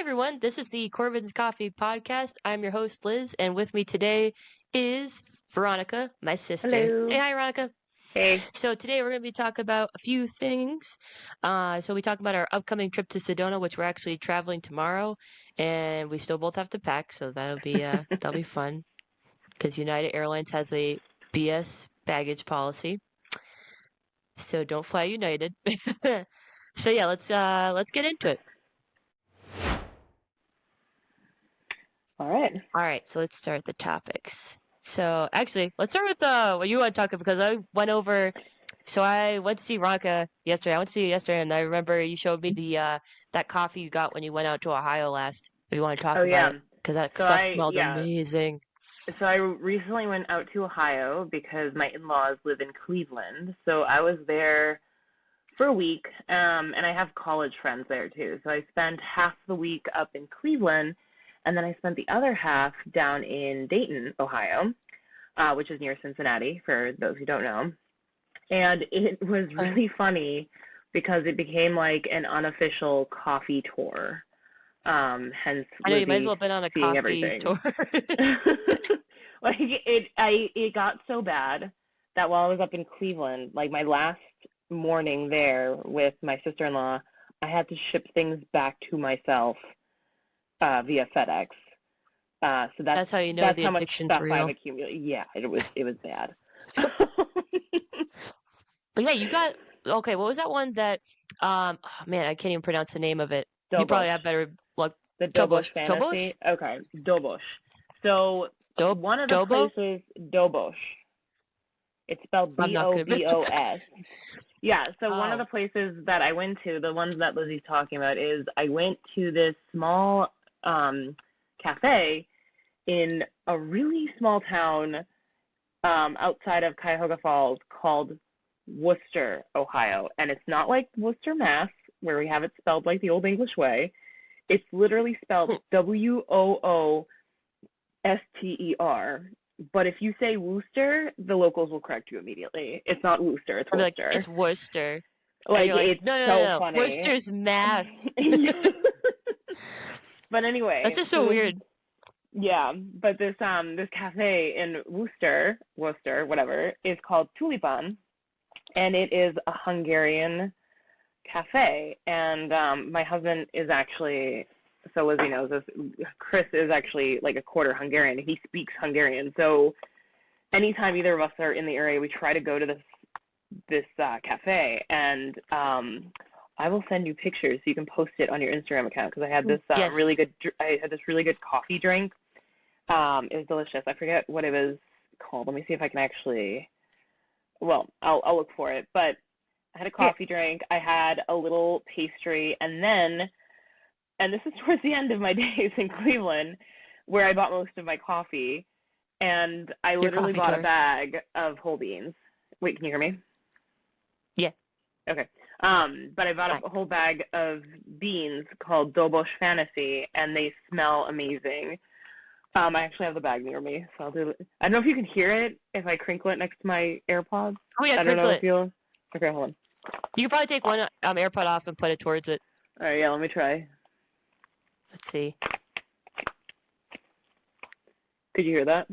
everyone. This is the Corvids Coffee Podcast. I'm your host, Liz, and with me today is Veronica, my sister. Hello. Say hi, Veronica. Hey. So today we're going to be talking about a few things. So we talk about our upcoming trip to Sedona, which we're actually traveling tomorrow, and we still both have to pack, so that'll be fun. Because United Airlines has a BS baggage policy, so don't fly United. So yeah, let's get into it. All right, so let's start the topics. So actually, let's start with what you want to talk about, because I went over. So I went to see Veronica yesterday. I went to see you yesterday, and I remember you showed me the that coffee you got when you went out to Ohio last. If you want to talk about it, because that stuff smelled amazing. So I recently went out to Ohio because my in-laws live in Cleveland. So I was there for a week, and I have college friends there too. So I spent half the week up in Cleveland, and then I spent the other half down in Dayton, Ohio, which is near Cincinnati, for those who don't know. And it was really funny because it became like an unofficial coffee tour. Hence, I know you might as well have been on a coffee tour. Like it got so bad that while I was up in Cleveland, like my last morning there with my sister-in-law, I had to ship things back to myself via FedEx. So that's how you know the addiction's real. I've accumulated. Yeah, it was bad. But yeah, you got okay. What was that one that? Oh man, I can't even pronounce the name of it. Dobosh. You probably have better luck. The Dobosh fantasy. Dobosh? Okay, Dobosh. So one of the places, Dobosh. It's spelled Dobos. Yeah. So one of the places that I went to, the ones that Lizzie's talking about, is I went to this small cafe in a really small town outside of Cuyahoga Falls called Worcester, Ohio. And it's not like Worcester, Mass, where we have it spelled like the old English way. It's literally spelled Wooster. But if you say Worcester, the locals will correct you immediately. It's not Worcester, it's Worcester. Like, it's Worcester. Like, it's no. funny. Worcester's Mass. But anyway. That's just so weird. Yeah, but this cafe in Worcester, whatever, is called Tulipan, and it is a Hungarian cafe. And my husband is actually, so Lizzie knows this, Chris is actually like a quarter Hungarian. He speaks Hungarian. So anytime either of us are in the area, we try to go to this cafe. And I will send you pictures so you can post it on your Instagram account, because I had this really good coffee drink. It was delicious. I forget what it was called. Let me see if I can actually. Well, I'll look for it. But I had a coffee drink. I had a little pastry, and this is towards the end of my days in Cleveland, where I bought most of my coffee, and I literally bought a bag of whole beans. Wait, can you hear me? Yeah. Okay. But I bought a whole bag of beans called Dobosh Fantasy, and they smell amazing. I actually have the bag near me, so I'll do it. I don't know if you can hear it if I crinkle it next to my AirPods. Oh yeah, crinkle it. Okay, hold on. You could probably take one AirPod off and put it towards it. All right, yeah, let me try. Let's see. Could you hear that?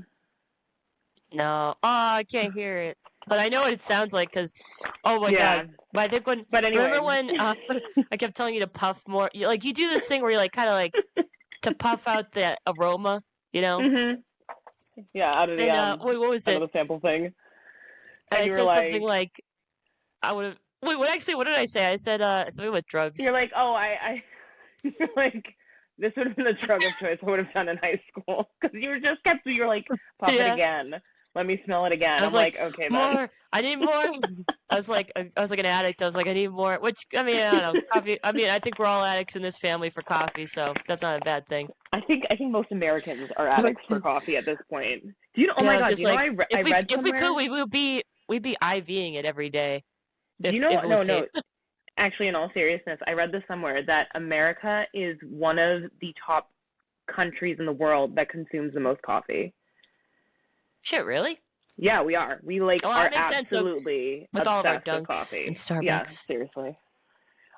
No. Oh, I can't hear it. But I know what it sounds like, because, oh my God. But I think remember when I kept telling you to puff more? You do this thing where you kind of to puff out the aroma, you know? Mm-hmm. Yeah, out of the, what was it? Out of the sample thing. And I said something like, I would have, what did I say? I said, something with drugs. You're like, you're like, this would have been the drug of choice I would have done in high school. Because you were like, puff it again. Let me smell it again. I'm like, okay, more. Then. I need more. I was like an addict. I was like, I need more. Which, I mean, I don't know. Coffee. I mean, I think we're all addicts in this family for coffee, so that's not a bad thing. I think most Americans are addicts for coffee at this point. Do you know? Oh my God! Just I read somewhere. If we could, we'd be IVing it every day. No. Actually, in all seriousness, I read this somewhere that America is one of the top countries in the world that consumes the most coffee. Shit, really? Yeah, we are. We are that makes absolutely sense, with all of our Dunks coffee and Starbucks. Yeah, seriously.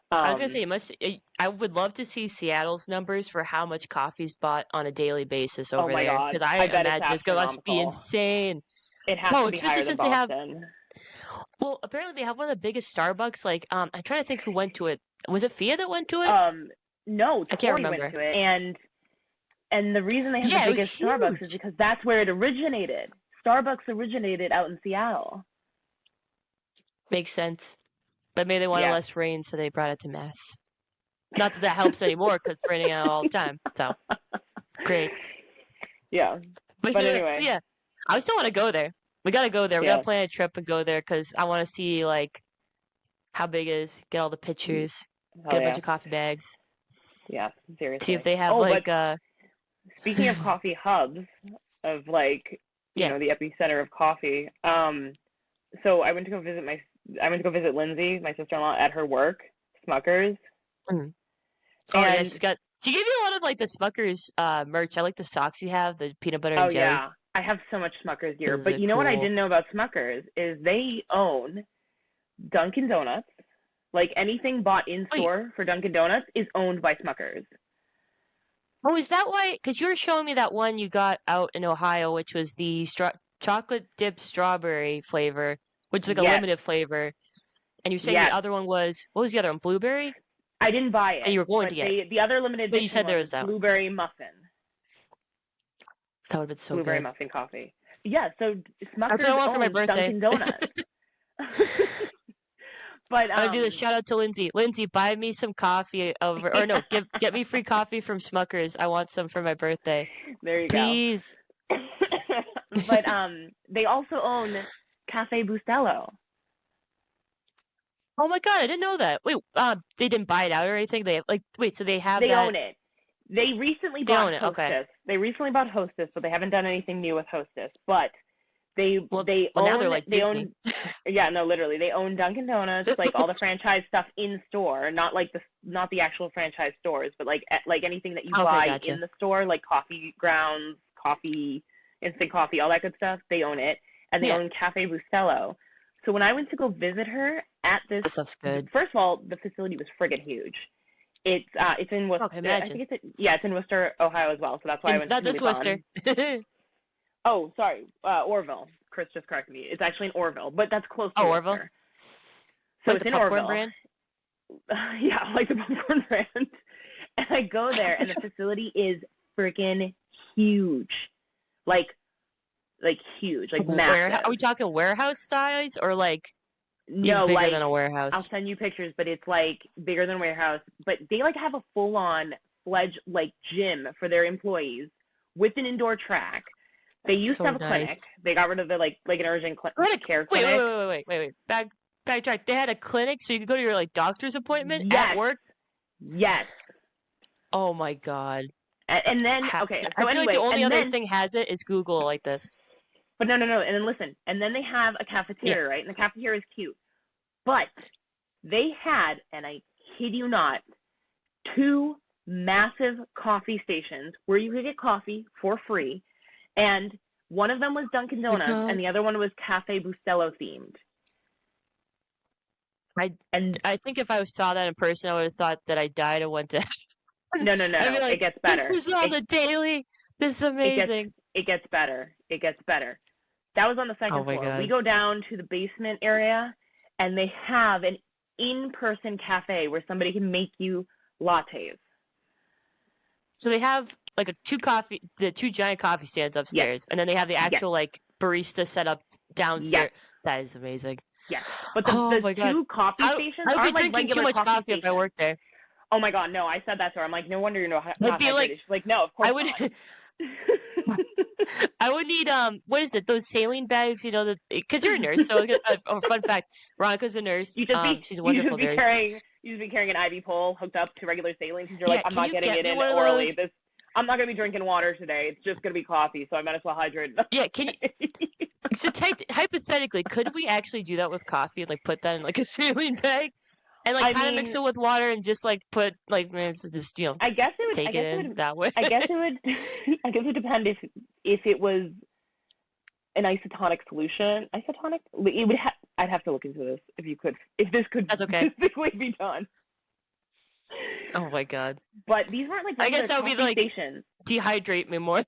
I was gonna say I would love to see Seattle's numbers for how much coffee's bought on a daily basis Oh over my there, God. because I I bet it's imagine it's gonna must be astronomical. insane. It has No, to be especially higher than since they have. Boston. Well, apparently they have one of the biggest Starbucks. Like, I'm trying to think who went to it. Was it Fia that went to it? No, I can't Tori remember. went to it, and the reason they have Yeah, the it was biggest Starbucks is huge. because that's where it originated. Starbucks originated out in Seattle. Makes sense. But maybe they wanted Yeah. less rain, so they brought it to Mass. Not that helps anymore, because it's raining out all the time. So, great. Yeah. But anyway. yeah, I still want to go there. We gotta go there. We Yeah. gotta plan a trip and go there, because I want to see like how big it is. Get all the pictures. Get a bunch of coffee bags. Yeah, seriously. See if they have but speaking of coffee hubs, of like you know the epicenter of coffee. So I went to go visit Lindsay, my sister-in-law, at her work, Smuckers. Mm. Oh yeah, she gave you a lot of like the Smuckers merch. I like the socks you have, the peanut butter and jelly. Oh yeah, I have so much Smuckers gear. Those But are you know what I cool. didn't know about Smuckers is they own Dunkin Donuts. Like anything bought in store for Dunkin Donuts is owned by Smuckers. Oh, is that why? Because you were showing me that one you got out in Ohio, which was the chocolate dipped strawberry flavor, which is like a limited flavor. And you're saying the other one was, what was the other one? Blueberry? I didn't buy it. And you were going to get. The other limited But you said there was that blueberry muffin. That would have been so blueberry good. muffin coffee. Yeah, so Smuckers That's what I want for my owns birthday. Dunkin Donuts. But I'll do the shout out to Lindsay. Lindsay, buy me some coffee get me free coffee from Smuckers. I want some for my birthday. There you Please. go. But they also own Cafe Bustello. Oh my god, I didn't know that. Wait, they didn't buy it out or anything. So they have They that. own it. They recently bought Hostess. Okay. They recently bought Hostess, but they haven't done anything new with Hostess. But they own now they're like Disney. Yeah, no, literally, they own Dunkin Donuts, like all the franchise stuff in store, not the actual franchise stores, but like anything that you buy in the store, like coffee grounds, coffee, instant coffee, all that good stuff. They own it, and they own Cafe Bustello. So when I went to go visit her at this, that stuff's good. First of all, the facility was friggin' huge. It's in Worcester. Okay, imagine. I think it's in Worcester, Ohio as well. So that's why I went to this Worcester. Oh, sorry, Orville. Chris just corrected me. It's actually in Orville, but that's close to Worcester. Orville. So like it's the in popcorn Orville. brand. Yeah, like the popcorn brand. And I go there, and the facility is freaking huge, like huge, like massive. Are we talking warehouse size or like? No, bigger than a warehouse. I'll send you pictures, but it's like bigger than a warehouse. But they like have a full-on fledged like gym for their employees with an indoor track. They used to have a clinic. They got rid of the like an urgent care clinic. Wait. Backtrack. They had a clinic, so you could go to your like doctor's appointment at work. Yes. Oh my god. And then okay, so I feel anyway, like the only other thing has it is Google like this. But no. And then listen. And then they have a cafeteria, right? And the cafeteria is cute. But they had, and I kid you not, 2 massive coffee stations where you could get coffee for free. And one of them was Dunkin Donuts, and the other one was Cafe Bustello themed. I think if I saw that in person, I would have thought that I died and went to. No. Like, it gets better. This is on the daily. This is amazing. It gets better. That was on the second floor. God. We go down to the basement area, and they have an in-person cafe where somebody can make you lattes. So they have like the 2 giant coffee stands upstairs, and then they have the actual like barista set up downstairs. Yes. That is amazing. Yes, but the 2 coffee stations I would aren't be like drinking too much coffee if I worked there. Oh my god, no! I said that to her. I'm like, no wonder you're not be like, She's like, no, of course I would. I would need what is it? Those saline bags, you know, that because you're a nurse. So, fun fact: Veronica's a nurse. She's a wonderful nurse. You just be carrying an IV pole hooked up to regular saline because you're like, I'm not getting it in orally. I'm not gonna be drinking water today. It's just gonna be coffee, so I might as well hydrate. Yeah, can you? So hypothetically, could we actually do that with coffee and like put that in like a saline bag? And like kind of mix it with water and just like put like just I guess it would take it in that way. I guess it would depend if it was an isotonic solution. Isotonic? It would I'd have to look into this if this could That's okay. physically be done. Oh my God. But these weren't like I regular guess that would be coffee like stations. dehydrate me more.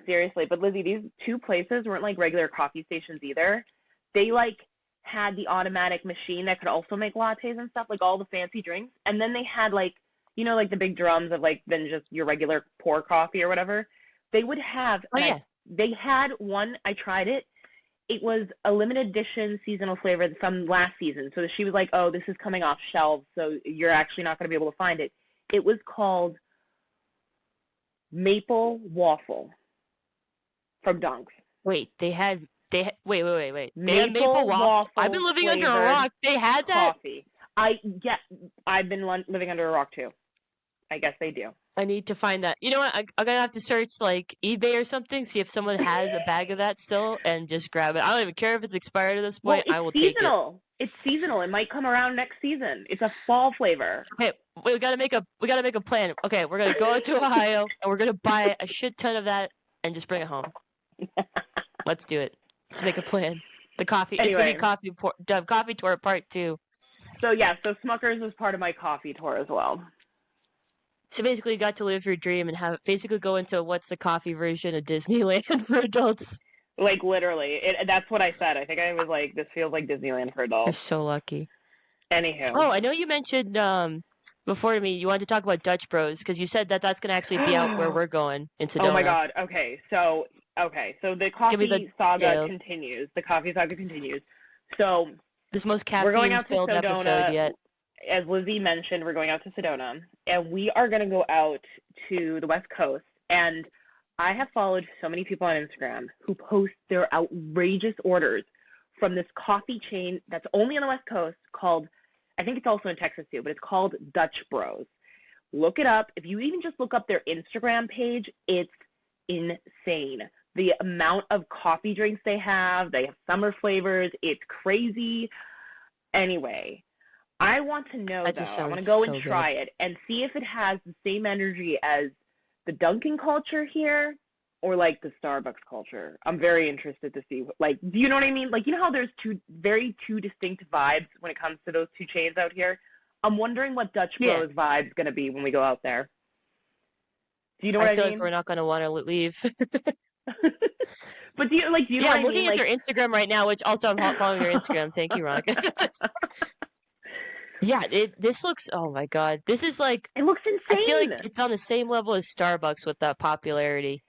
Seriously, but Lizzie, these two places weren't like regular coffee stations either. They like had the automatic machine that could also make lattes and stuff, like all the fancy drinks. And then they had like, you know, like the big drums of like then just your regular pour coffee or whatever. They would have, Oh yeah. they had one, I tried it. It was a limited edition seasonal flavor from last season. So she was like, oh, this is coming off shelves, so you're actually not going to be able to find it. It was called Maple Waffle from Dunks. Wait, they had wait. They had Maple maple waffle. waffle I've been living under a rock. They had that. Coffee. I've been living under a rock too. I guess they do. I need to find that. You know what? I'm gonna have to search like eBay or something, see if someone has a bag of that still, and just grab it. I don't even care if it's expired at this point. I will take it. It's seasonal. It might come around next season. It's a fall flavor. Okay, we gotta make a plan. Okay, we're gonna go to Ohio and we're gonna buy a shit ton of that and just bring it home. Let's do it. Let's make a plan. The coffee. Anyway. It's gonna be coffee tour part 2. So yeah, so Smuckers was part of my coffee tour as well. So basically, you got to live your dream and basically go into what's the coffee version of Disneyland for adults. Like literally, that's what I said. I think I was like, this feels like Disneyland for adults. You're so lucky. Anywho. Oh, I know you mentioned before me you wanted to talk about Dutch Bros because you said that that's going to actually be out where we're going in Sedona. Oh my God. Okay, so the coffee saga continues. The coffee saga continues. So this most caffeine-filled episode yet. As Lizzie mentioned, we're going out to Sedona, and we are going to go out to the West Coast. And I have followed so many people on Instagram who post their outrageous orders from this coffee chain that's only on the West Coast called, I think it's also in Texas too, but it's called Dutch Bros. Look it up. If you even just look up their Instagram page, it's insane. The amount of coffee drinks they have summer flavors. It's crazy. Anyway, I want to know, though, I want to go and try it and see if it has the same energy as the Dunkin' culture here or, like, the Starbucks culture. I'm very interested to see, like, do you know what I mean? Like, you know how there's two distinct vibes when it comes to those two chains out here? I'm wondering what Dutch Bros vibe's going to be when we go out there. Do you know what I mean? I feel like we're not going to want to leave. But do you know what I mean? I'm looking at their Instagram right now, which also I'm following their Instagram. Thank you, Veronica. Yeah, this looks, oh my God. This is like, it looks insane. I feel like it's on the same level as Starbucks with that popularity.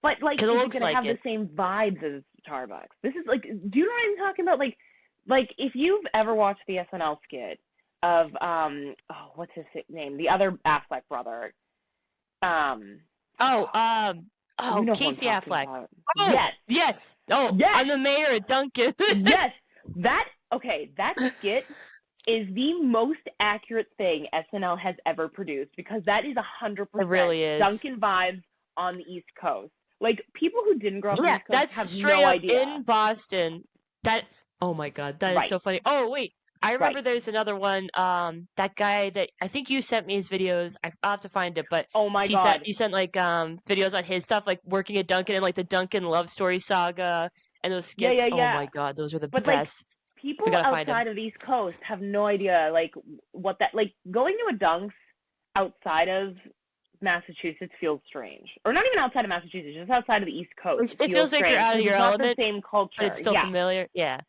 But like, it's going to have the same vibes as Starbucks. This is like, do you know what I'm talking about? Like if you've ever watched the SNL skit of, what's his name? The other Affleck brother. Casey Affleck. About. Oh, yes. Oh, yes. I'm the mayor at Dunkin'. Yes. That skit is the most accurate thing SNL has ever produced because that is 100% it really is. Dunkin' vibes on the East Coast. Like, people who didn't grow up on the East Coast that's have straight no up idea. In Boston. Oh my God, that is so funny. Oh, wait. I remember there's another one, that guy that, I think you sent me his videos. I'll have to find it, but oh my God. You sent like videos on his stuff, like working at Dunkin' and like the Dunkin' love story saga and those skits. Yeah. Oh my God, those were the best. Like, people outside of the East Coast have no idea, like, what that, like, going to a Dunks outside of Massachusetts feels strange. Or not even outside of Massachusetts, just outside of the East Coast. It feels like you're out of your element. It's not the same culture. But it's still familiar. Yeah.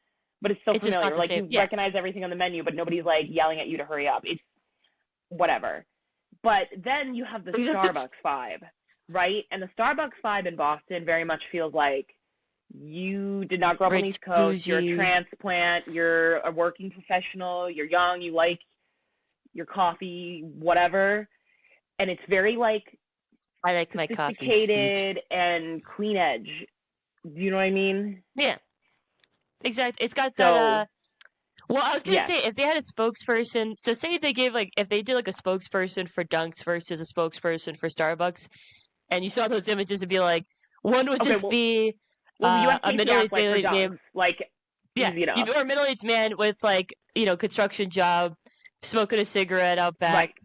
But it's still it's familiar. Like, you recognize everything on the menu, but nobody's, like, yelling at you to hurry up. It's whatever. But then you have the Starbucks vibe, right? And the Starbucks vibe in Boston very much feels like you did not grow up on the East Coast. You're a transplant. You're a working professional. You're young. You like your coffee, whatever. And it's very, like, I like my coffee sophisticated and clean edge. Do you know what I mean? Yeah. Exactly. It's got that, well, I was going to say, if they had a spokesperson, so say they gave, like, if they did, like, a spokesperson for Dunks versus a spokesperson for Starbucks, and you saw those images, it'd be like, one would be a middle-aged man, like, easy enough. Or a middle-aged man with, like, construction job, smoking a cigarette out back,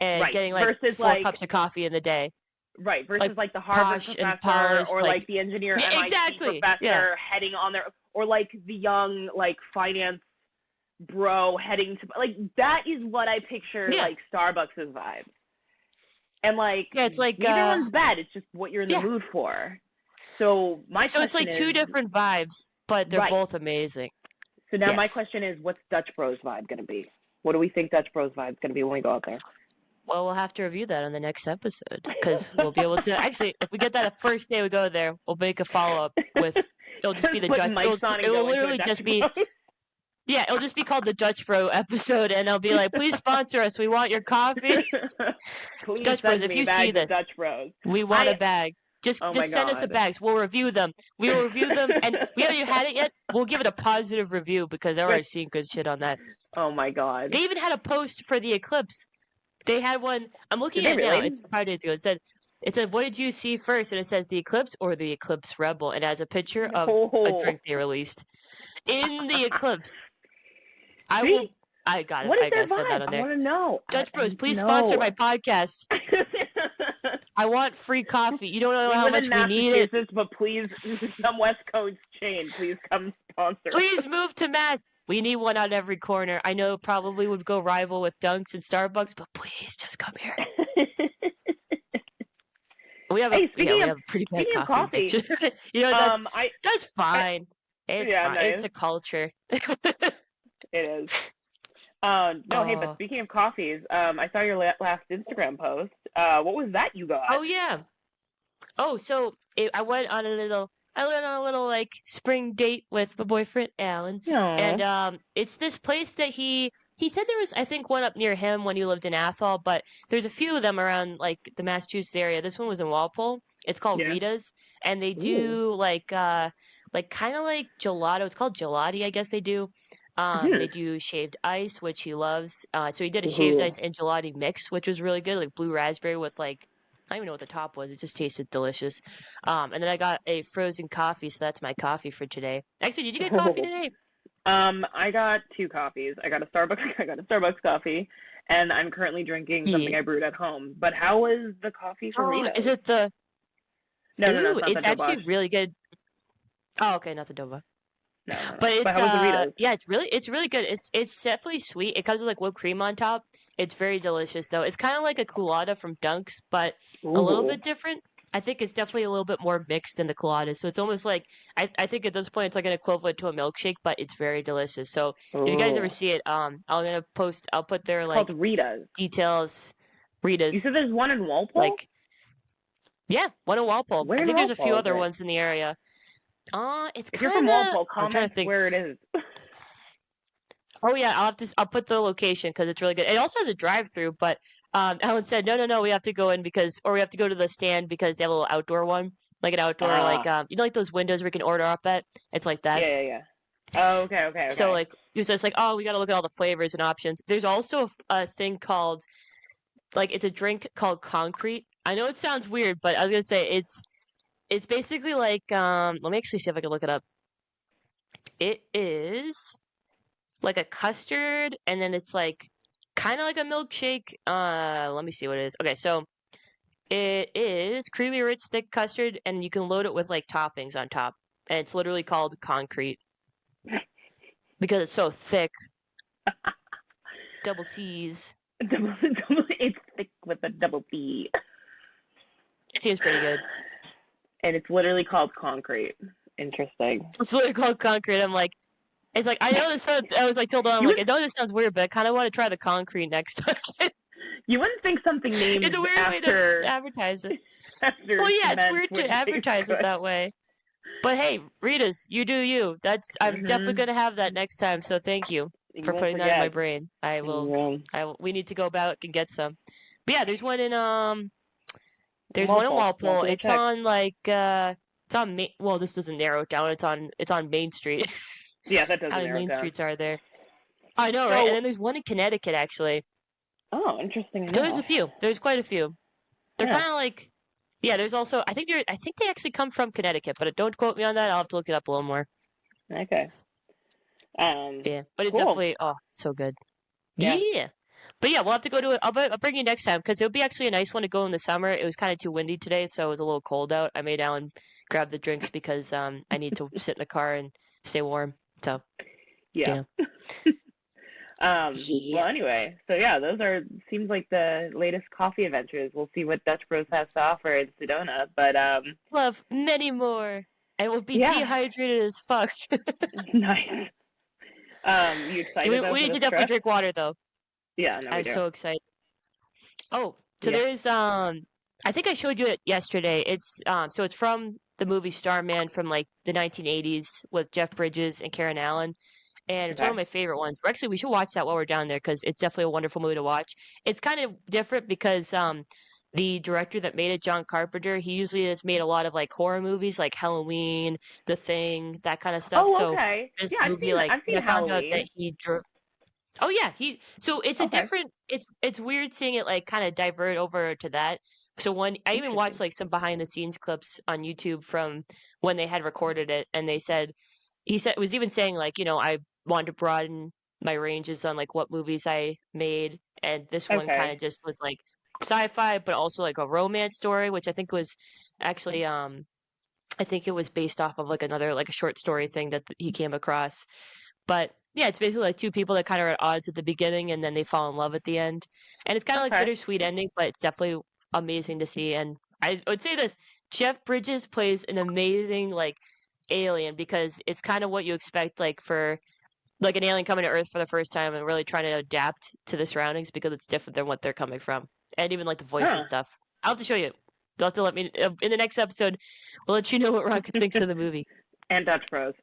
and getting, like, versus, 4 cups of coffee in the day. Right, versus, like the Harvard professor, or, like, the engineer MIT professor heading on their, or, like, the young, like, finance bro heading to, like, that is what I picture, like, Starbucks' vibes. And, like, it's like neither one's bad. It's just what you're in the mood for. So my question it's like two different vibes, but they're both amazing. So now my question is, what's Dutch Bros vibe going to be? What do we think Dutch Bros vibe is going to be when we go out there? Well, we'll have to review that on the next episode because we'll be able to. Actually, if we get that the first day we go there, we'll make a follow up with. It'll just be the Dutch. It'll literally just be. Yeah, it'll just be called the Dutch Bro episode, and I'll be like, "Please sponsor us. We want your coffee." Please Dutch Bros, if you see this, Dutch Bros, we want a bag. Just send us the bags. We'll review them. We will review them, and we haven't even had it yet. We'll give it a positive review because I've already seen good shit on that. Oh my god! They even had a post for the Eclipse. They had one. I'm looking at it now. It's 5 days ago. It said, "What did you see first?" And it says the Eclipse or the Eclipse Rebel, and it has a picture of a drink they released in the Eclipse. I got it. I gotta send that on there. I want to know. Dutch Bros, please sponsor my podcast. I want free coffee. You don't know how much we need it. But please, some West Coast chain, please come sponsor. Please move to Mass. We need one on every corner. I know it probably would go rival with Dunks and Starbucks, but please just come here. We have a pretty bad coffee. You know, that's fine. It's fine. Nice. It's a culture. It is. Hey, but speaking of coffees, I saw your last Instagram post. What was that you got? Oh yeah. So I went on a little like spring date with my boyfriend Alan. Aww. And it's this place that he said there was, I think, one up near him when he lived in Athol, but there's a few of them around like the Massachusetts area. This one was in Walpole. It's called Rita's, and they do like kind of like gelato. It's called gelati, I guess they do. They do shaved ice, which he loves. So he did a shaved ice and gelati mix, which was really good, like blue raspberry with like, I don't even know what the top was. It just tasted delicious. And then I got a frozen coffee, so that's my coffee for today. Actually, did you get coffee today? I got 2 coffees. I got a Starbucks coffee, and I'm currently drinking something I brewed at home. But how is the coffee for Rita? Is it the? No, it's actually really good. Oh, okay, not the Dova. No. But it's how was the Rita's? it's really good. It's definitely sweet. It comes with like whipped cream on top. It's very delicious though. It's kind of like a colada from Dunks, but a little bit different. I think it's definitely a little bit more mixed than the colada. So it's almost like I think at this point it's like an equivalent to a milkshake, but it's very delicious. So if you guys ever see it, I'll put their like called Rita's details. Rita's. You said there's one in Walpole? Like, yeah, one in Walpole. Where I think there's a few Walpole other ones in the area. It's if kind of. You're from Walpole, comment where it is. Oh yeah, I'll put the location because it's really good. It also has a drive-through, but Ellen said no, we have to go in we have to go to the stand because they have a little outdoor one, like an outdoor like those windows where you can order up at. It's like that. Yeah. Oh, okay. So like it was like, oh, we got to look at all the flavors and options. There's also a thing called it's a drink called Concrete. I know it sounds weird, but I was gonna say it's basically like let me actually see if I can look it up. It is like a custard, and then it's like kind of like a milkshake. Let me see what it is. Okay, so it is creamy, rich, thick custard, and you can load it with like toppings on top. And it's literally called Concrete because it's so thick. Double C's. It's thick with a double B. It seems pretty good. And it's literally called Concrete. Interesting. It's literally called Concrete. I'm like, it's like, I know this sounds, I was like told them, I know this sounds weird, but I kind of want to try the Concrete next time. You wouldn't think something named it's a weird way to advertise it. Well, yeah, it's weird to advertise it that way. But hey, Rita's, you do you. I'm definitely going to have that next time, so thank you for putting that in my brain. I will. We need to go back and get some. But yeah, there's one in Walpole. It's on well, this doesn't narrow it down. It's on Main Street. Yeah, that doesn't How narrow many it main down. streets are there? I know, right? And then there's one in Connecticut, actually. Oh, interesting. So there's a few. There's quite a few. They're kind of like, yeah. There's also, I think they actually come from Connecticut, but don't quote me on that. I'll have to look it up a little more. Okay. Yeah, but it's definitely so good. Yeah. But yeah, we'll have to go to it. I'll bring you next time because it would be actually a nice one to go in the summer. It was kind of too windy today, so it was a little cold out. I made Alan grab the drinks because I need to sit in the car and stay warm. So yeah. Well, Yeah. anyway, so yeah, seems like the latest coffee adventures. We'll see what Dutch Bros has to offer in Sedona, but We'll have many more. And we'll be yeah, dehydrated as fuck. nice. You excited though We for need to this definitely trip? drink water though. Yeah, no, we I'm do. so excited. Oh, so Yeah. there's I think I showed you it yesterday. It's so it's from the movie Starman from like the 1980s with Jeff Bridges and Karen Allen. And it's one Okay. of my favorite ones. Actually, we should watch that while we're down there because it's definitely a wonderful movie to watch. It's kind of different because the director that made it, John Carpenter, he usually has made a lot of like horror movies like Halloween, The Thing, that kind of stuff. Oh, So okay. this Yeah, movie, like I've when seen I found out Halloween. that he drew. Oh yeah, he so it's a Okay. different it's weird seeing it like kind of divert over to that. So when I even watched Interesting. like some behind the scenes clips on YouTube from when they had recorded it and they said he said was even saying like, I wanted to broaden my ranges on like what movies I made and this one kind Okay. of just was like sci-fi but also like a romance story which I think was actually I think it was based off of like another like a short story thing that he came across but yeah, it's basically like two people that kind of are at odds at the beginning and then they fall in love at the end. And it's kind of like Okay. bittersweet ending, but it's definitely amazing to see. And I would say this, Jeff Bridges plays an amazing like alien because it's kind of what you expect like for like an alien coming to Earth for the first time and really trying to adapt to the surroundings because it's different than what they're coming from. And even like the voice and Huh. stuff. I'll have to show you. You'll have to let me in the next episode. We'll let you know what Ron thinks of the movie. And Dutch Bros.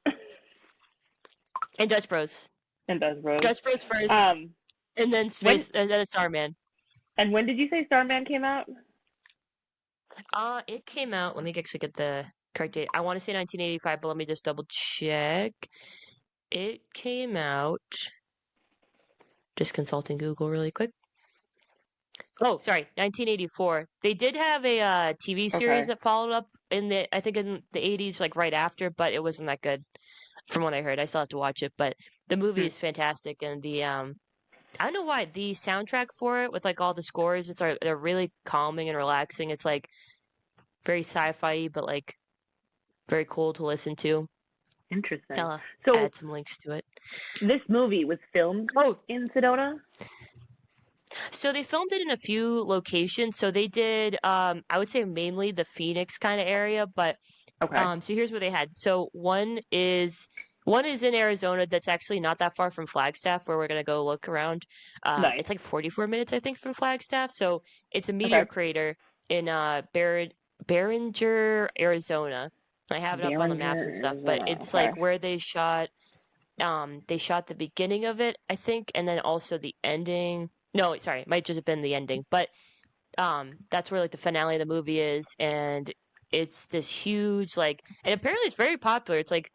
And Dutch Bros. And Dutch Bros. Dutch Bros first. Um, And then when Space, and then Starman. and when did you say Starman came out? It came out. Let me actually get the correct date. I want to say 1985, but let me just double check. It came out. Just consulting Google really quick. Oh, sorry, 1984. They did have a TV series Okay. that followed up I think in the 80s, like right after, but it wasn't that good from what I heard. I still have to watch it, but the movie Hmm. is fantastic, and the I don't know why the soundtrack for it with like all the scores, they're really calming and relaxing. It's like very sci-fi, but like very cool to listen to. Interesting. I'll So add some links to it. this movie was filmed Oh, in Sedona? so they filmed it in a few locations. So they did, I would say mainly the Phoenix kind of area, but Okay. so here's where they had. So one is in Arizona that's actually not that far from Flagstaff where we're gonna go look around. Nice. It's like 44 minutes I think from Flagstaff. So it's a meteor Okay. crater in Barringer, Arizona. I have it up on the maps Derringer, and stuff, but Arizona. it's Okay. like where they shot the beginning of it, I think, and then also the ending. No, sorry, it might just have been the ending, but that's where like the finale of the movie is, and it's this huge like, and apparently it's very popular. It's like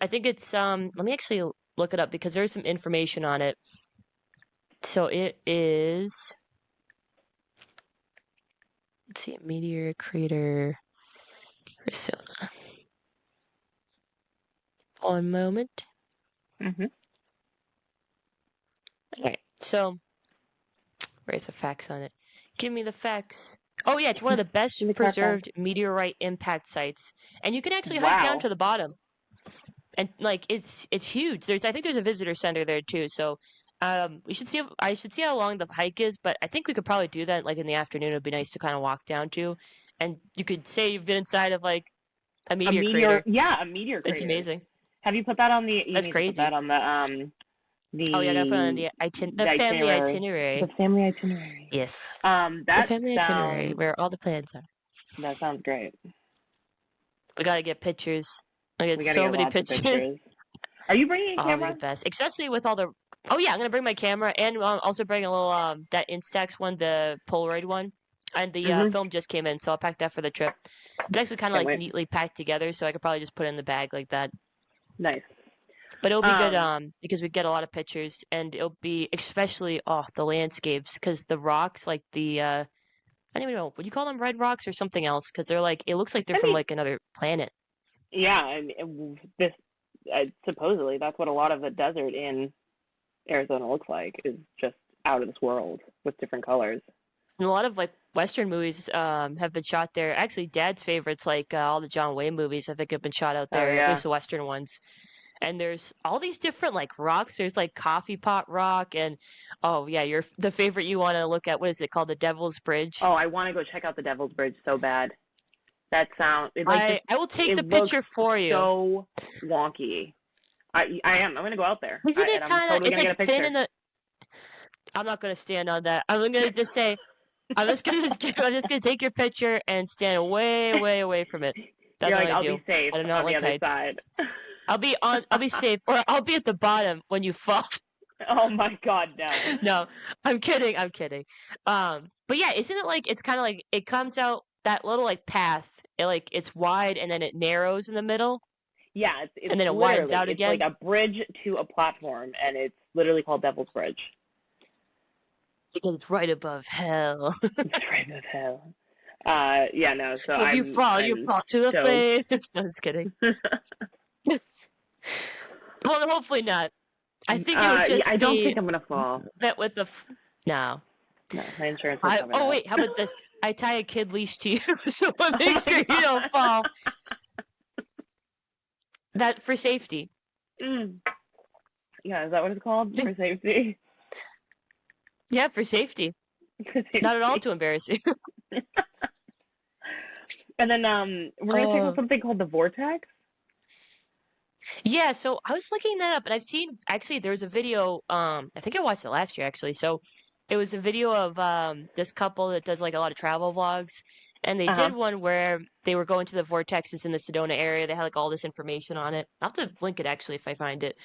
I think it's let me actually look it up because there's some information on it. So it is, let's see, meteor crater, Arizona. One moment. Mhm. All right, so where's the facts on it? Give me the facts. Oh yeah, it's one of the best In the car park. preserved meteorite impact sites, and you can actually hike down Wow. to the bottom. And like it's huge. I think there's a visitor center there too. So I should see how long the hike is, but I think we could probably do that like in the afternoon. It'd be nice to kind of walk down to, and you could say you've been inside of like a A meteor meteor. crater. Yeah, a meteor It's crater. amazing. Have you put that on the? You That's need to put that crazy. on Oh yeah, I gotta put it on the the family itinerary. The itinerary. family itinerary. Yes, the That family itinerary sounds where all the plans are. that sounds great. We gotta get pictures. I get We got to so get many lots of pictures. pictures. Are you bringing a Oh, it'll be camera? the best, especially with all the. Oh yeah, I'm gonna bring my camera and also bring a little that Instax one, the Polaroid one, and the Mhm. film just came in, so I'll pack that for the trip. It's actually kind of Can't like wait. neatly packed together, so I could probably just put it in the bag like that. Nice. But it'll be good Um. because we get a lot of pictures, and it'll be especially the landscapes because the rocks like the I don't even know, would you call them red rocks or something else? Because they're like it looks like they're I from mean, like another planet. yeah. I mean, this supposedly that's what a lot of the desert in Arizona looks like. Is just out of this world with different colors. And a lot of like Western movies have been shot there. Actually, Dad's favorites, like all the John Wayne movies, I think have been shot out Oh there. At yeah. least the Western ones. and there's all these different like rocks. There's like coffee pot rock, and the favorite you want to look at. What is it called? The Devil's Bridge. Oh, I want to go check out the Devil's Bridge so bad. That sound I will take the picture for you. So wonky. I am. I'm gonna go out there. Isn't it kind of? Totally It's like thin in the. I'm not gonna stand on that. I'm gonna just say, I'm just gonna take your picture and stand way, way away from it. That's You're what like, I I'll do. be safe I do not on like the other heights. side. I'll be safe, or I'll be at the bottom when you fall. Oh my God, no. No, I'm kidding. But yeah, isn't it like it's kind of like it comes out that little like path. It's wide and then it narrows in the middle. Yeah, it's and then it widens out again. It's like a bridge to a platform, and it's literally called Devil's Bridge. Because it's right above hell. It's right above hell. Yeah, no. So if you fall to the face. No, just kidding. Well, hopefully not. I think it would just. I don't think I'm gonna fall. That with the no. No, my insurance. Wait, how about this? I tie a kid leash to you, so I make sure you don't fall. That for safety. Yeah, is that what it's called? For safety? Yeah, for safety. Not at all too embarrassing. And then we're going to take something called the Vortex. Yeah, so I was looking that up, and I've seen, actually, there's a video, I think I watched it last year, actually, so it was a video of this couple that does, like, a lot of travel vlogs, and they did one where they were going to the vortexes in the Sedona area. They had, like, all this information on it. I'll have to link it, actually, if I find it.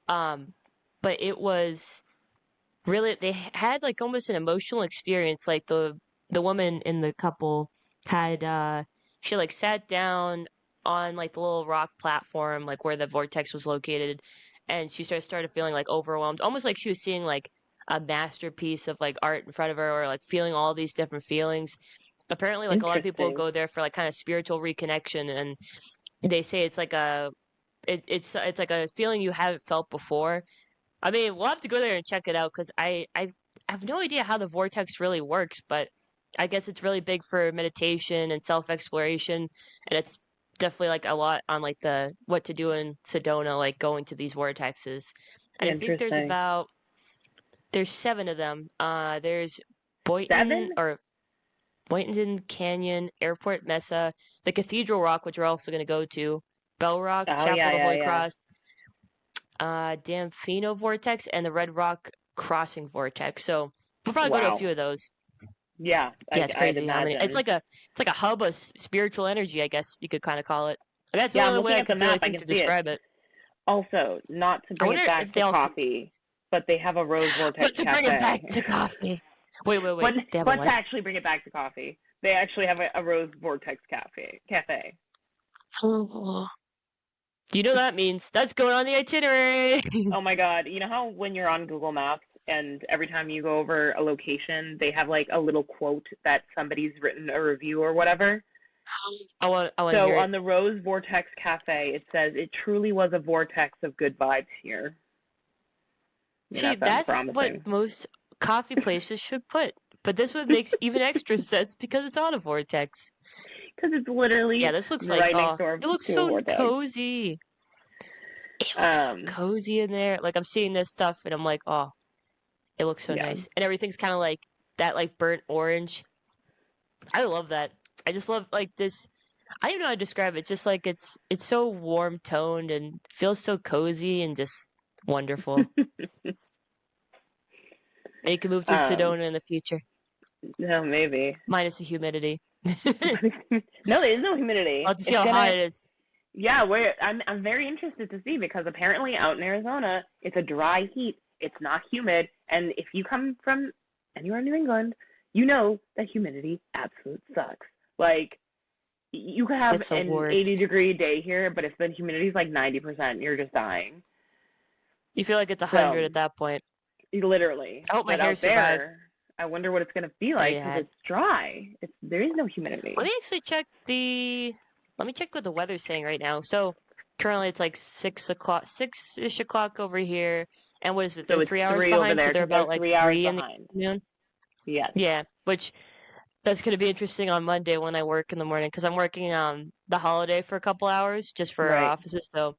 But it was really, they had, like, almost an emotional experience, like, the woman in the couple had, she, like, sat down on like the little rock platform, like where the vortex was located, and she started feeling like overwhelmed, almost like she was seeing like a masterpiece of like art in front of her, or like feeling all these different feelings. Apparently, like a lot of people go there for like kind of spiritual reconnection, and they say it's like it's like a feeling you haven't felt before. I mean, we'll have to go there and check it out because I have no idea how the vortex really works, but I guess it's really big for meditation and self-exploration, and it's definitely like a lot on like the what to do in Sedona, like going to these vortexes. And I think there's 7 of them. There's Boynton Canyon, Airport Mesa, the Cathedral Rock, which we're also going to go to, Bell Rock, Chapel of the Holy Cross, Damfino Vortex, and the Red Rock Crossing Vortex. So we'll probably go to a few of those. Yeah, it's crazy. I mean, it's like a hub of spiritual energy, I guess you could kind of call it. And that's the only way I can really think to describe it. Also, not to bring it back to coffee, but they have a Rose Vortex Cafe. But to bring it back to coffee. Wait. But to actually bring it back to coffee, they actually have a Rose Vortex cafe. Oh. Do you know what that means? That's going on the itinerary. Oh my God! You know how when you're on Google Maps, and every time you go over a location, they have like a little quote that somebody's written a review or whatever. I want to so hear on the Rose Vortex Cafe, it says it truly was a vortex of good vibes here. See, that's what most coffee places should put. But this one makes even extra sense because it's on a vortex. Because it's literally this looks right like next door it looks so cozy. It looks so cozy in there. Like I'm seeing this stuff and I'm like, oh. It looks so nice. And everything's kind of like that, like burnt orange. I love that. I just love like this. I don't even know how to describe it. It's just like it's so warm toned and feels so cozy and just wonderful. And you can move to Sedona in the future. No, maybe. Minus the humidity. No, there is no humidity. I'll have to see how hot it is. Yeah, I'm very interested to see because apparently out in Arizona, it's a dry heat. It's not humid. And if you come from anywhere in New England, you know that humidity absolutely sucks. Like, you could have an 80-degree day here, but if the humidity is like 90%, you're just dying. You feel like it's 100 at that point. Literally. I hope my hair survives. I wonder what it's going to be like because it's dry. There is no humidity. Let me actually check Let me check what the weather's saying right now. So, currently it's like 6-ish o'clock over here. And what is it? They're 3 hours behind, so they're about like 3 in the afternoon. Yes. Yeah, which that's going to be interesting on Monday when I work in the morning because I'm working the holiday for a couple hours just for our offices. So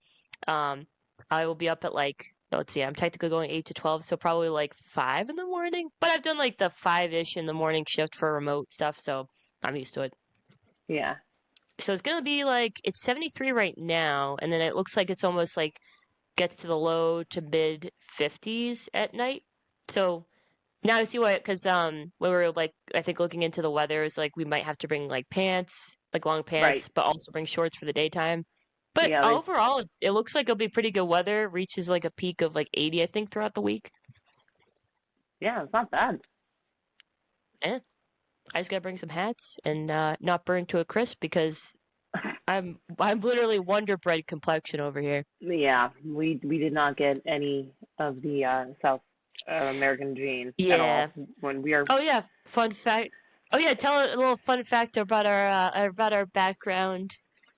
I will be up at let's see, I'm technically going 8 to 12, so probably 5 in the morning. But I've done the 5-ish in the morning shift for remote stuff, so I'm used to it. Yeah. So it's going to be it's 73 right now, and then it looks like it's almost gets to the low to mid 50s at night. So now I see why, because when we were I think looking into the weather is we might have to bring pants, long Right. pants, but also bring shorts for the daytime. But Yeah. overall, it looks like it'll be pretty good weather. Reaches a peak of 80, I think, throughout the week. Yeah, it's not bad. Eh, I just gotta bring some hats and not burn to a crisp because I'm literally Wonder Bread complexion over here. Yeah, we did not get any of the South American gene at all Yeah. when we are. Oh yeah, fun fact. Oh yeah, tell a little fun fact about our background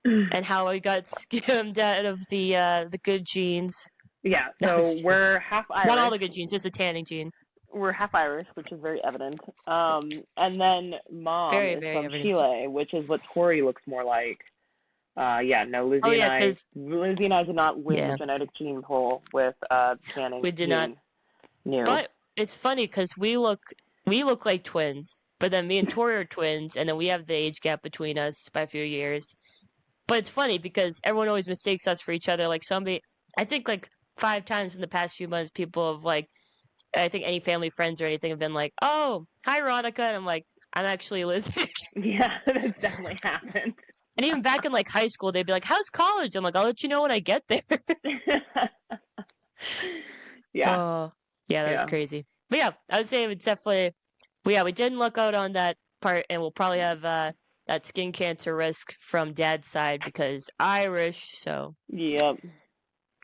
and how we got skimmed out of the good genes. Yeah, No, so we're half not all Irish. the good genes, just a tanning gene. We're half Irish, which is very evident. And then mom Very, is very from evident. Chile, which is what Tori looks more like. Yeah, no, Oh yeah, because Lizzie and I did not win yeah, the genetic gene poll with tanning we did not. gene. No. But it's funny because we look like twins, but then me and Tori are twins, and then we have the age gap between us by a few years. But it's funny because everyone always mistakes us for each other. I think 5 times in the past few months, people have I think any family friends or anything have been like, "Oh, hi, Veronica," and I'm like, "I'm actually Liz." Yeah, that's definitely happened. And even back in high school, they'd be like, "How's college?" I'm like, "I'll let you know when I get there." Yeah. Oh, yeah, that was Yeah. crazy. But yeah, I would say it's definitely. But yeah, we didn't luck out on that part, and we'll probably have that skin cancer risk from Dad's side because Irish. So Yep.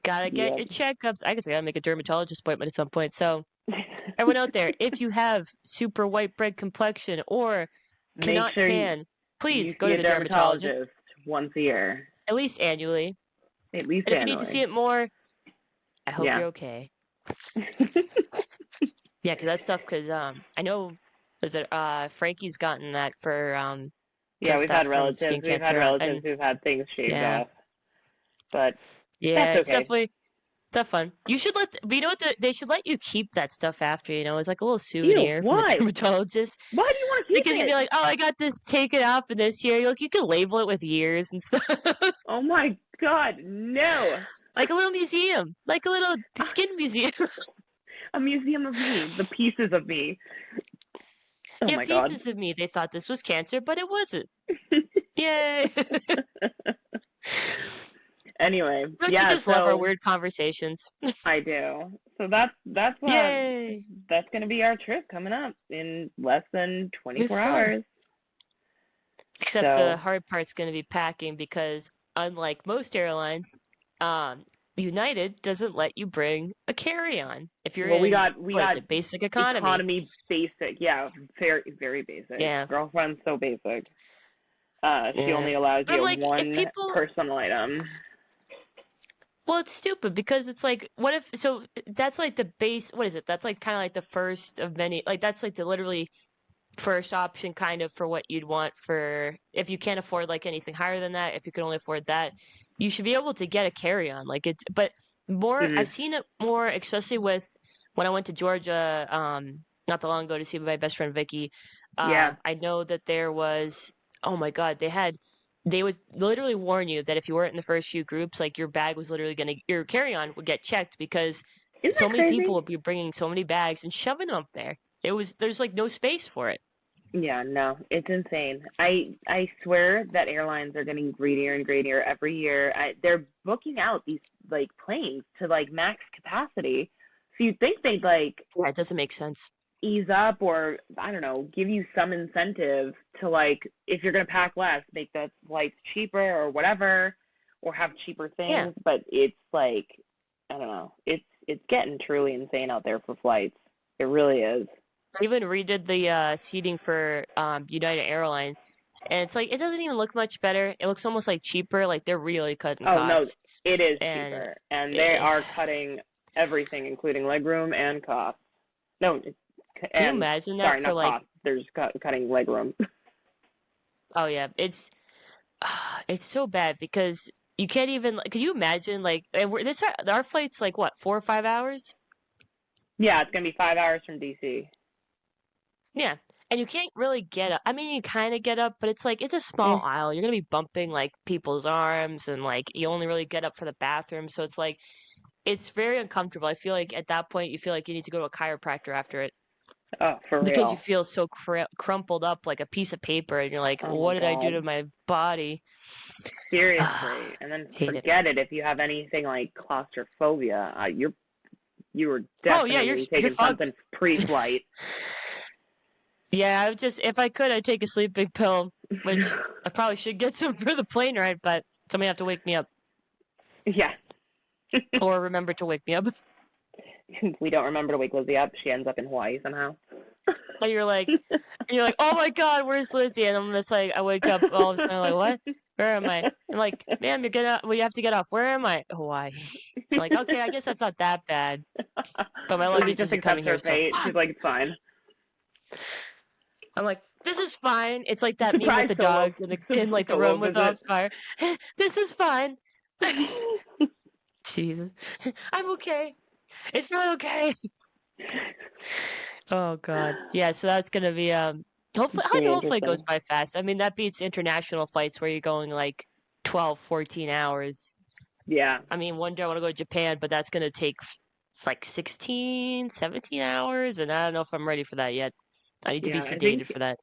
gotta get your checkups. I guess I gotta make a dermatologist appointment at some point. So everyone out there, if you have super white bread complexion or Make cannot sure tan, please you go see to a the dermatologist once a year. at least annually. At least And if you need to see annually. it more, I hope Yeah. you're okay. Yeah, because that stuff. Because I know, Frankie's gotten that for Yeah, some we've stuff had from relatives. skin We've had cancer, relatives and who've had things shaved yeah, off. But yeah, that's it's okay. definitely. It's not fun. You should but you know what? They should let you keep that stuff after. It's like a little Ew, souvenir from the why? dermatologist. Why do you want to keep Because you'd be it? like, oh, I got this taken off in this year. You can label it with years and stuff. Oh my god, no. Like a little museum. Like a little skin museum. A museum of me, the pieces of me. Oh Yeah, my god. pieces of me. They thought this was cancer, but it wasn't. Yay. Anyway, Don't you yeah, just love our so weird conversations? I do. So that's Yay. going to be our trip coming up in less than Be 24 fun. hours. Except the So, hard part's going to be packing because, unlike most airlines, United doesn't let you bring a carry-on if you're well, we in, got what is it, basic economy? economy basic. Yeah, very very basic. Yeah. Girlfriend's so basic. She Yeah. only allows I'm you like, if one people, personal item. well, it's stupid because it's like, what if, so that's the base, what is it? That's kind of the first of many, that's the literally first option kind of for what you'd want for, if you can't afford anything higher than that, if you can only afford that, you should be able to get a carry-on. But more, Mm-hmm. I've seen it more, especially with when I went to Georgia, not that long ago to see my best friend Vicky. Yeah. I know that there was, oh my God, they would literally warn you that if you weren't in the first few groups, your bag was literally your carry-on would get checked because Isn't so that many people crazy? would be bringing so many bags and shoving them up there. There's no space for it. Yeah, no, it's insane. I swear that airlines are getting greedier and greedier every year. They're booking out these planes to max capacity. So you'd think they'd Yeah, it doesn't make sense. ease up, or I don't know, give you some incentive to if you're gonna pack less, make the flights cheaper or whatever, or have cheaper Yeah. things. But it's I don't know, it's getting truly insane out there for flights. It really is. I even redid the seating for United Airlines, and it's it doesn't even look much better. It looks almost cheaper. They're really cutting Oh no, costs. it is And cheaper, and they it, are cutting everything, including legroom and cost. No, can you and imagine that sorry, for not cost. They're just cutting legroom. oh yeah, it's so bad because Yeah. can't even. Can you imagine? Like, and our flight's like what, 4 or 5 hours? Yeah, it's gonna be 5 hours from DC. Yeah, and you can't really get up. I mean, you kind of get up, but it's like it's a small aisle. You're gonna be bumping like people's arms, and like you only really get up for the bathroom. So it's like it's very uncomfortable. I feel like at that point you feel like you need to go to a chiropractor after it Oh, for because you real. feel so crumpled up like a piece of paper, and you're like, Oh my what did I do to God. my body? Seriously. And then Hate it. forget it if you have anything like claustrophobia. You were Oh yeah, definitely you're taking fucked. something pre-flight. Yeah, if I could, I'd take a sleeping pill, which I probably should get some for the plane ride, but somebody have to wake me up Yeah. or remember to wake me up. We don't remember to wake Lizzie up. She ends up in Hawaii somehow. And you're like, oh my God, where's Lizzie? And I'm just like, I wake up all of a sudden, like, what? Where am I? I'm like, ma'am, you get up. Well, you have to get off. Where am I? Hawaii. I'm like, okay, I guess that's not that bad. But my Lizzie luggage just isn't coming accepts here, her so fate. fuck. She's like, it's fine. I'm like, this is fine. It's like that meme with Surprise the solo, dog in like the solo room with on visit. fire. This is fine. Jesus, I'm okay. It's not okay. Oh God, yeah. So that's gonna be hopefully, It's gonna be hopefully it goes interesting. by fast. I mean, that beats international flights where you're going like 12, 14 hours. Yeah. I mean, one day I want to go to Japan, but that's gonna take like 16, 17 hours, and I don't know if I'm ready for that yet. I need to be Yeah. sedated for that.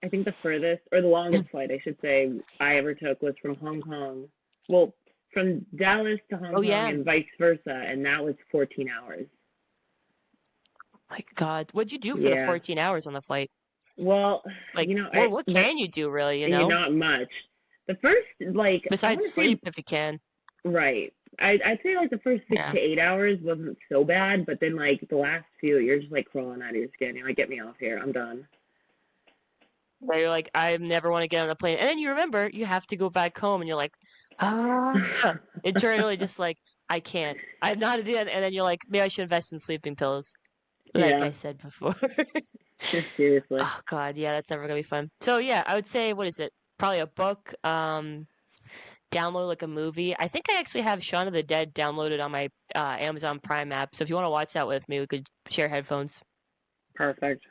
I think the furthest or the longest flight I should say I ever took was from Hong Kong. Well, from Dallas to Hong Oh Kong yeah, and vice versa, and that was 14 hours. my God, what'd you do for the Yeah. 14 hours on the flight? Well, Like, what can you do really? not much. The first, like, I Besides want to say, sleep if you can. right. I'd say like the first six Yeah. to 8 hours wasn't so bad, but then like the last few, you're just like crawling out of your skin. You're like, get me off here. I'm done. So you're like, I never want to get on a plane. And then you remember you have to go back home and you're like, internally just like, I can't. I'm not a dude. And then you're like, maybe I should invest in sleeping pills. Like Yeah. I said before. Seriously. Oh God, yeah, that's never gonna be fun. So yeah, I would say, what is it? Probably a book. Download like a movie. I think I actually have Shaun of the Dead downloaded on my Amazon Prime app. So if you want to watch that with me, we could share headphones. Perfect.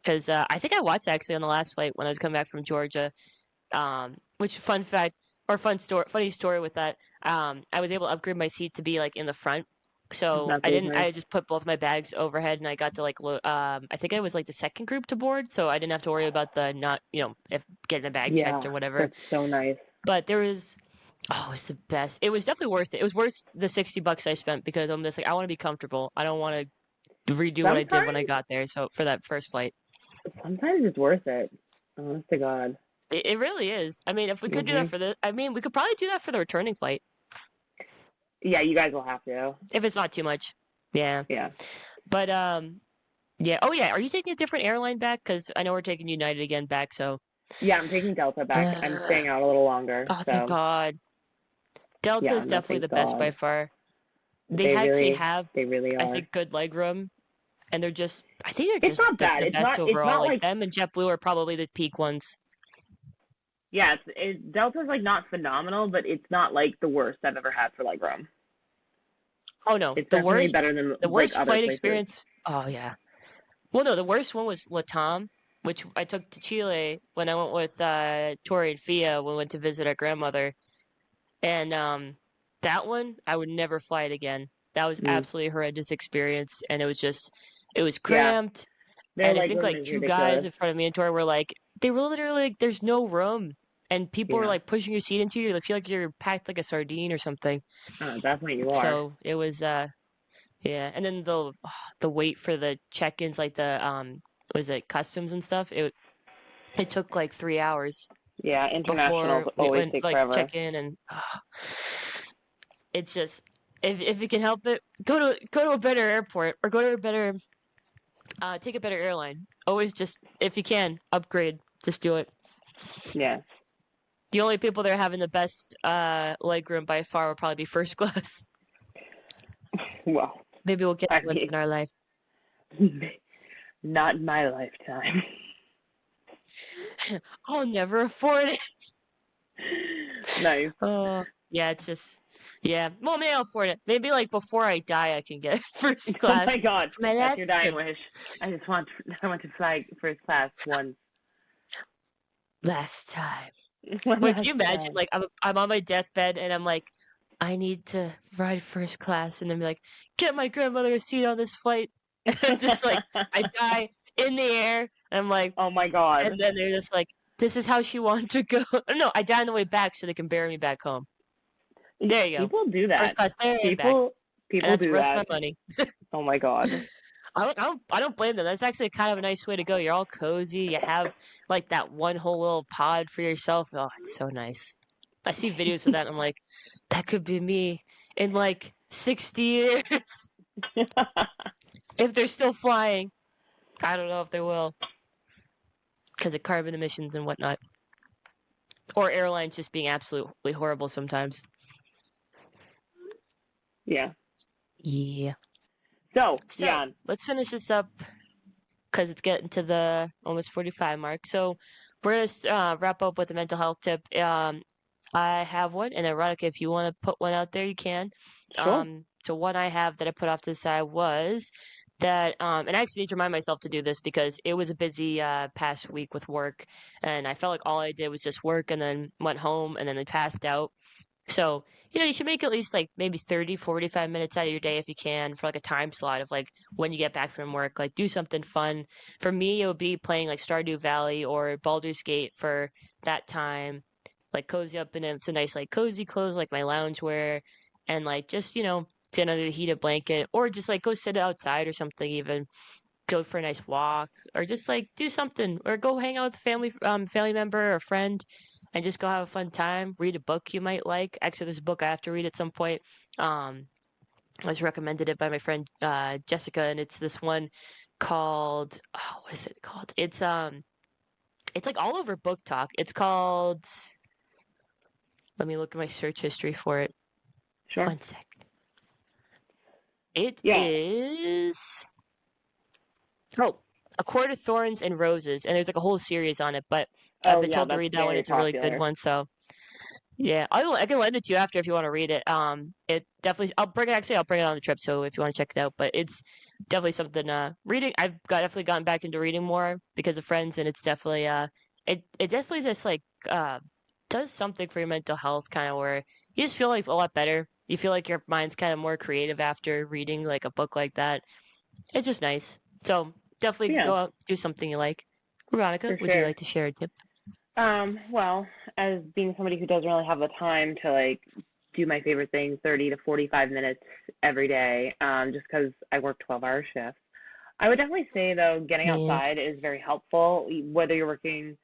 Because I think I watched it actually on the last flight when I was coming back from Georgia. Which fun fact or funny story with that. I was able to upgrade my seat to be like in the front. So That's I always didn't. nice. I just put both my bags overhead, and I got to like. I think I was like the second group to board, so I didn't have to worry about the not, if getting a bag checked or whatever. That's so nice. But there was, it was the best. It was definitely worth it. It was worth the $60 I spent because I'm just like, I want to be comfortable. I don't want to redo what I did when I got there. So for that first flight, Sometimes it's worth it. Honest to God. it really is. I mean, if we could do that we could probably do that for the returning flight. Yeah, you guys will have to. If it's not too much. Yeah. Yeah. But, yeah. Oh, yeah. Are you taking a different airline back? Because I know we're taking United again back, so. Yeah, I'm taking Delta back. I'm staying out a little longer. Oh, thank God. Delta is definitely the best by far. They really have, they really are. I think, good leg room. And I think they're It's just not bad. the best overall. Like them and JetBlue are probably the peak ones. Yeah, Delta's like not phenomenal, but it's not like the worst I've ever had for leg room. Oh no, it's definitely better than the worst like, flight places. experience. Oh yeah. Well, no, the worst one was Latam, which I took to Chile when I went with Tori and Fia when we went to visit our grandmother, and that one I would never fly it again. That was absolutely horrendous experience, and it was cramped. And I think like two guys in front of me and Tori were like, they were literally like, there's no room. And people were like pushing your seat into you. You feel like you're packed like a sardine or something. Definitely you are. So it was, yeah. And then the wait for the check-ins, like the, customs and stuff. It took like 3 hours. Yeah, international always takes forever. Check in and it's just, if you can help it, go to a better airport or go to a better, take a better airline. Always just, if you can, upgrade. Just do it. Yeah. The only people that are having the best leg room by far will probably be first class. Well, maybe we'll get one in our life. Not in my lifetime. I'll never afford it. Nice. Oh, yeah, it's just, yeah. Well, maybe I'll afford it. Maybe like before I die, I can get first Oh my class God, for my that's last your dying trip. wish. I want to fly first class once. Last time. One Wait, can last you imagine? time. Like, I'm on my deathbed and I'm like, I need to ride first class, and then be like, get my grandmother a seat on this flight, and it's just like I die in the air, and I'm like, Oh my God. and then they're just like, this is how she wanted to go. No, I die on the way back so they can bury me back home. There you go. People do First that. class there and back. People And that's do the rest that. of my money. Oh my God. I don't blame them. That's actually kind of a nice way to go. You're all cozy. You have like that one whole little pod for yourself. Oh, it's so nice. I see videos of that and I'm like, that could be me in like 60 years. If they're still flying. I don't know if they will. Because of carbon emissions and whatnot. Or airlines just being absolutely horrible sometimes. Yeah. Yeah. So, So, let's finish this up because it's getting to the almost 45 mark. So, we're going to wrap up with a mental health tip. I have one, and Veronica, if you want to put one out there, you can. sure. So one I have that I put off to the side was that, and I actually need to remind myself to do this because it was a busy past week with work, and I felt like all I did was just work and then went home and then I passed out. So, you should make at least like maybe 30, 45 minutes out of your day if you can for like a time slot of like when you get back from work, like do something fun. For me, it would be playing like Stardew Valley or Baldur's Gate for that time, like cozy up in some nice like cozy clothes like my loungewear and like just, sit under the heated blanket or just like go sit outside or something, even go for a nice walk or just like do something or go hang out with a family member or friend and just go have a fun time. Read a book you might like. Actually, there's a book I have to read at some point. I was recommended it by my friend Jessica, and it's this one called what is it called? It's like all over Book Talk. It's called. Let me look at my search history for it. Sure. One sec. It Yeah. is. Oh, A Court of Thorns and Roses, and there's like a whole series on it. But I've been told to that's read that one. very It's a really good popular. one. So yeah, I can lend it to you after if you want to read it. It definitely I'll bring it on the trip. So if you want to check it out, but it's definitely something. Reading definitely gotten back into reading more because of friends, and it's definitely it definitely just like does something for your mental health, kind of where you just feel like a lot better. You feel like your mind's kind of more creative after reading like a book like that. It's just nice. So definitely Yeah, go out, do something you like. Veronica, for would you sure. like to share a tip? Well, as being somebody who doesn't really have the time to like do my favorite thing 30 to 45 minutes every day, just because I work 12-hour shifts, I would definitely say though, getting Yeah. outside is very helpful, whether you're working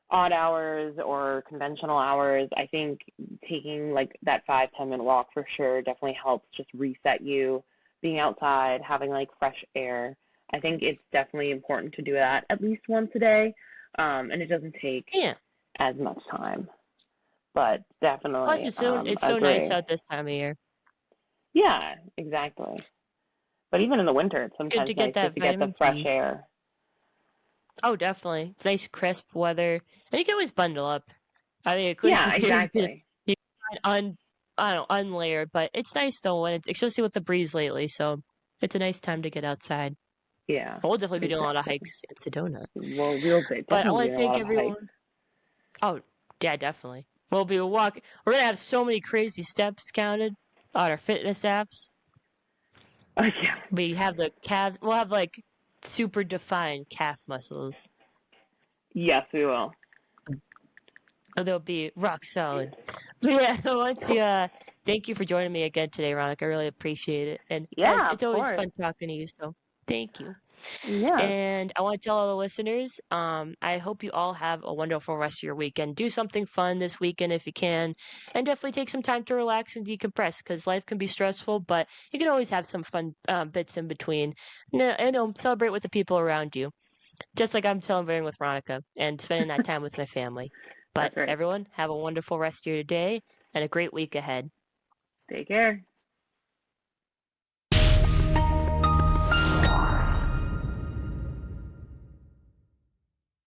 odd hours or conventional hours. I think taking like that 5-10 minute walk for sure definitely helps just reset you. Being outside, having like fresh air. I think it's definitely important to do that at least once a day. And it doesn't take Yeah. as much time, but Plus, definitely it's so nice agree. out this time of year. Yeah, exactly. But even in the winter, it's Good sometimes to get nice just that to get the vitamin fresh D. air. Oh, definitely. It's nice, crisp weather, and you can always bundle up. I mean, at least Yeah, exactly. you can I don't know, unlayered, but it's nice though when it's especially with the breeze lately. So it's a nice time to get outside. Yeah, We'll definitely be doing a lot of exactly. hikes in Sedona. Well, we'll But I definitely be want to doing a thank lot of hikes. everyone. Oh, yeah, definitely. We'll be walking. We're gonna have so many crazy steps counted on our fitness apps. Yeah. We have the calves. We'll have like super defined calf muscles. Yes, we will. They'll be rock solid. But yeah, I want to thank you for joining me again today, Ronak. I really appreciate it. And as Yeah, it's of always course. fun talking to you, so thank you. Yes. And I want to tell all the listeners, I hope you all have a wonderful rest of your weekend. Do something fun this weekend if you can, and definitely take some time to relax and decompress because life can be stressful, but you can always have some fun bits in between. Celebrate with the people around you, just like I'm celebrating with Veronica and spending that time with my family. But That's right. everyone, have a wonderful rest of your day and a great week ahead. Take care.